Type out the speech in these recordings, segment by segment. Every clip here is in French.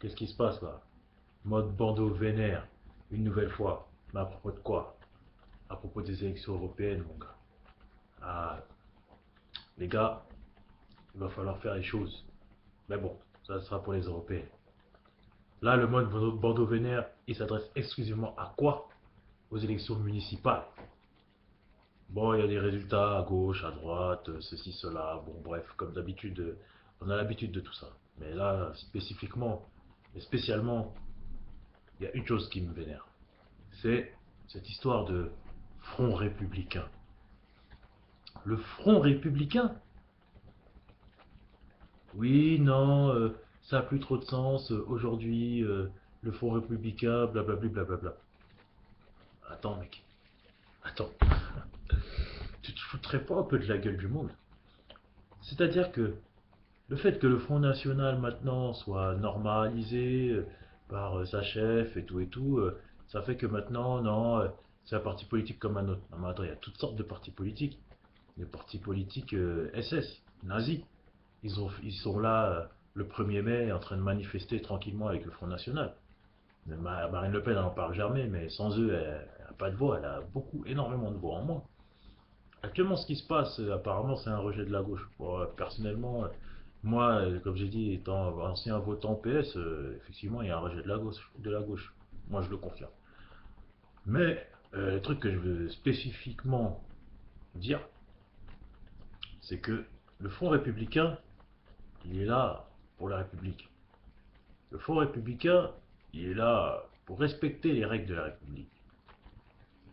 Qu'est-ce qui se passe là? Mode bandeau vénère, une nouvelle fois. Mais à propos de quoi? À propos des élections européennes, mon gars. Ah, les gars, il va falloir faire les choses. Mais bon, ça sera pour les européennes. Là, le mode bandeau vénère, il s'adresse exclusivement à quoi? Aux élections municipales. Bon, il y a des résultats à gauche, à droite, ceci, cela. Bon, bref, comme d'habitude, on a l'habitude de tout ça. Mais là, spécifiquement, et spécialement, il y a une chose qui me vénère. C'est cette histoire de front républicain. Le front républicain? Oui, non, ça n'a plus trop de sens. Aujourd'hui, le front républicain, blablabla, blablabla. Attends, mec. Attends. Tu te foutrais pas un peu de la gueule du monde? C'est-à-dire que le fait que le Front National maintenant soit normalisé par sa chef et tout, ça fait que maintenant, non, c'est un parti politique comme un autre. Non, mais attends, il y a toutes sortes de partis politiques. Les partis politiques SS, nazis. Ils sont là le 1er mai en train de manifester tranquillement avec le Front National. Marine Le Pen, elle n'en parle jamais, mais sans eux, elle n'a pas de voix. Elle a énormément de voix en moins. Actuellement, ce qui se passe, apparemment, c'est un rejet de la gauche. Bon, personnellement, moi, comme j'ai dit, étant ancien votant PS, effectivement, il y a un rejet de la gauche, de la gauche. Moi, je le confirme. Mais le truc que je veux spécifiquement dire, c'est que le Front républicain, il est là pour la République. Le Front républicain, il est là pour respecter les règles de la République.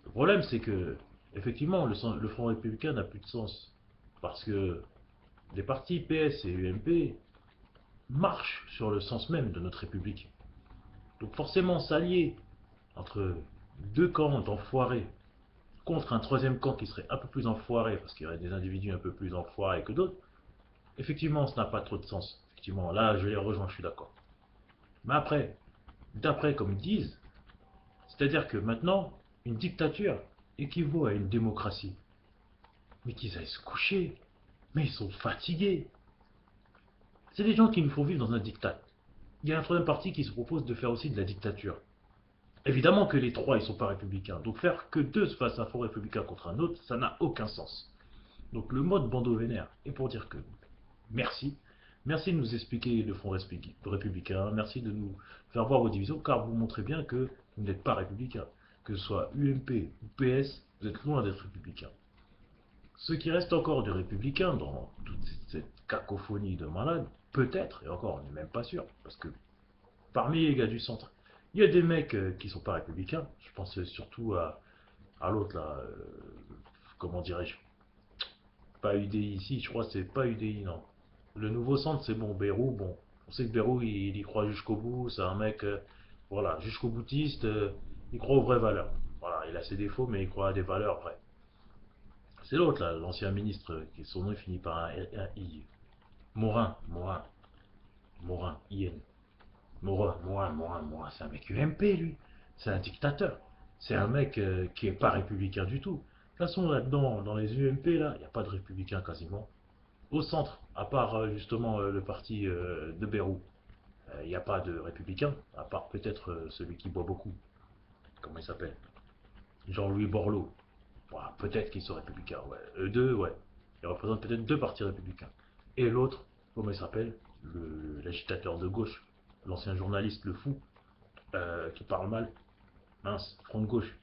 Le problème, c'est que, effectivement, le Front républicain n'a plus de sens. Parce que les partis PS et UMP marchent sur le sens même de notre République. Donc forcément, s'allier entre deux camps d'enfoirés contre un troisième camp qui serait un peu plus enfoiré, parce qu'il y aurait des individus un peu plus enfoirés que d'autres, effectivement, ça n'a pas trop de sens. Effectivement, là, je les rejoins, je suis d'accord. Mais après, d'après comme ils disent, c'est-à-dire que maintenant, une dictature équivaut à une démocratie. Mais qu'ils aillent se coucher. Mais ils sont fatigués. C'est des gens qui nous font vivre dans un diktat. Il y a un troisième parti qui se propose de faire aussi de la dictature. Évidemment que les trois, ils sont pas républicains. Donc faire que deux face à un faux républicain contre un autre, ça n'a aucun sens. Donc le mode bandeau vénère est pour dire que merci. Merci de nous expliquer le front républicain. Merci de nous faire voir vos divisions, car vous montrez bien que vous n'êtes pas républicain. Que ce soit UMP ou PS, vous êtes loin d'être républicain. Ce qui reste encore de républicain dans toute cette cacophonie de malades, peut-être, et encore on n'est même pas sûr, parce que parmi les gars du centre, il y a des mecs qui sont pas républicains. Je pense surtout à l'autre là, comment dirais-je, pas UDI ici, je crois que c'est pas UDI, non. Le nouveau centre, c'est bon, Bérou, bon. On sait que Bérou, il y croit jusqu'au bout, c'est un mec, voilà, jusqu'au boutiste, il croit aux vraies valeurs. Voilà, il a ses défauts, mais il croit à des valeurs vraies. C'est l'autre là, l'ancien ministre, qui son nom finit par un I. Morin, Morin, IN. Morin, c'est un mec UMP, lui. C'est un dictateur. C'est un mec qui est pas républicain du tout. De toute façon, là-dedans, dans les UMP, là, il n'y a pas de républicains quasiment. Au centre, à part justement le parti de Bérou, il n'y a pas de républicains, à part peut-être celui qui boit beaucoup. Comment il s'appelle? Jean-Louis Borloo. Voilà, peut-être qu'ils sont républicains, ouais. Eux deux, ouais. Ils représentent peut-être deux partis républicains. Et l'autre, comment il s'appelle? L'agitateur de gauche, l'ancien journaliste, le fou, qui parle mal. Mince, front de gauche.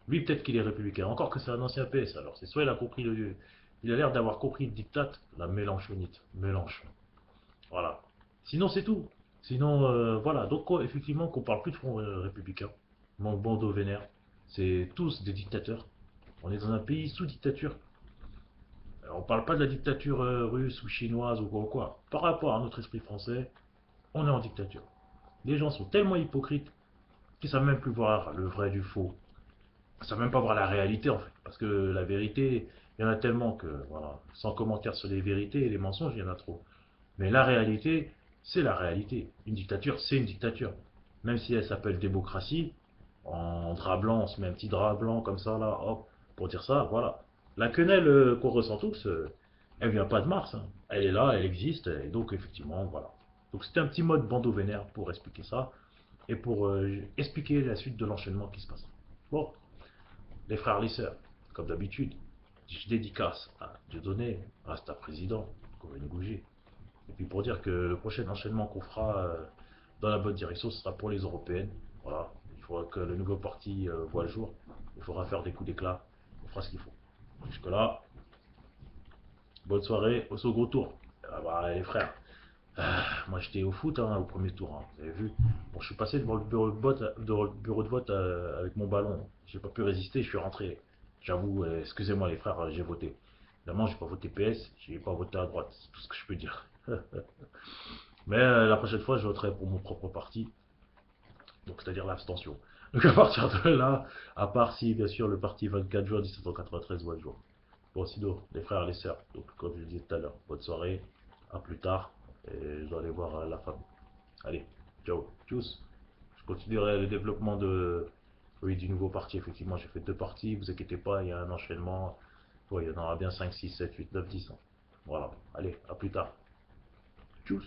Lui, peut-être qu'il est républicain. Encore que c'est un ancien PS, alors c'est soit il a compris le. Il a l'air d'avoir compris le diktat, la Mélenchonite. Mélenchon. Voilà. Sinon, c'est tout. Sinon, voilà. Donc, effectivement, qu'on parle plus de front républicain. Mon bandeau vénère. C'est tous des dictateurs. On est dans un pays sous dictature. Alors, on parle pas de la dictature russe ou chinoise ou quoi ou quoi. Par rapport à notre esprit français, on est en dictature. Les gens sont tellement hypocrites qu'ils savent même plus voir le vrai du faux. Ils savent même pas voir la réalité en fait. Parce que la vérité, il y en a tellement que, voilà, sans commentaire sur les vérités et les mensonges, il y en a trop. Mais la réalité, c'est la réalité. Une dictature, c'est une dictature. Même si elle s'appelle démocratie, en drap blanc, on se met un petit drap blanc comme ça, là, hop, pour dire ça, voilà. La quenelle qu'on ressent tous, elle vient pas de Mars, hein. Elle est là, elle existe, et donc effectivement, voilà. Donc c'était un petit mode bandeau vénère pour expliquer ça et pour expliquer la suite de l'enchaînement qui se passe. Bon, les frères, les sœurs, comme d'habitude, je dédicace à Dieudonné, reste à président, Corinne Gouget. Et puis pour dire que le prochain enchaînement qu'on fera dans la bonne direction, ce sera pour les européennes. Voilà, il faudra que le nouveau parti voit le jour. Il faudra faire des coups d'éclat. On fera ce qu'il faut. Jusque-là, bonne soirée, au second tour. Ah bah, les frères, moi j'étais au foot hein, au premier tour, hein, vous avez vu. Bon, je suis passé devant le bureau de vote, avec mon ballon. J'ai pas pu résister, je suis rentré. J'avoue, excusez-moi les frères, j'ai voté. Évidemment, j'ai pas voté PS, j'ai pas voté à droite, c'est tout ce que je peux dire. Mais la prochaine fois, je voterai pour mon propre parti, donc c'est-à-dire l'abstention. Donc à partir de là, à part si bien sûr le parti 24 juin 1793 voit le jour. Bon, sinon, les frères, les sœurs, donc comme je le disais tout à l'heure, bonne soirée, à plus tard, et je dois aller voir la femme. Allez, ciao, tchuss. Je continuerai le développement oui, du nouveau parti. Effectivement, j'ai fait deux parties, vous inquiétez pas, il y a un enchaînement. Ouais, il y en aura bien 5, 6, 7, 8, 9, 10. Voilà, allez, à plus tard. Tchuss.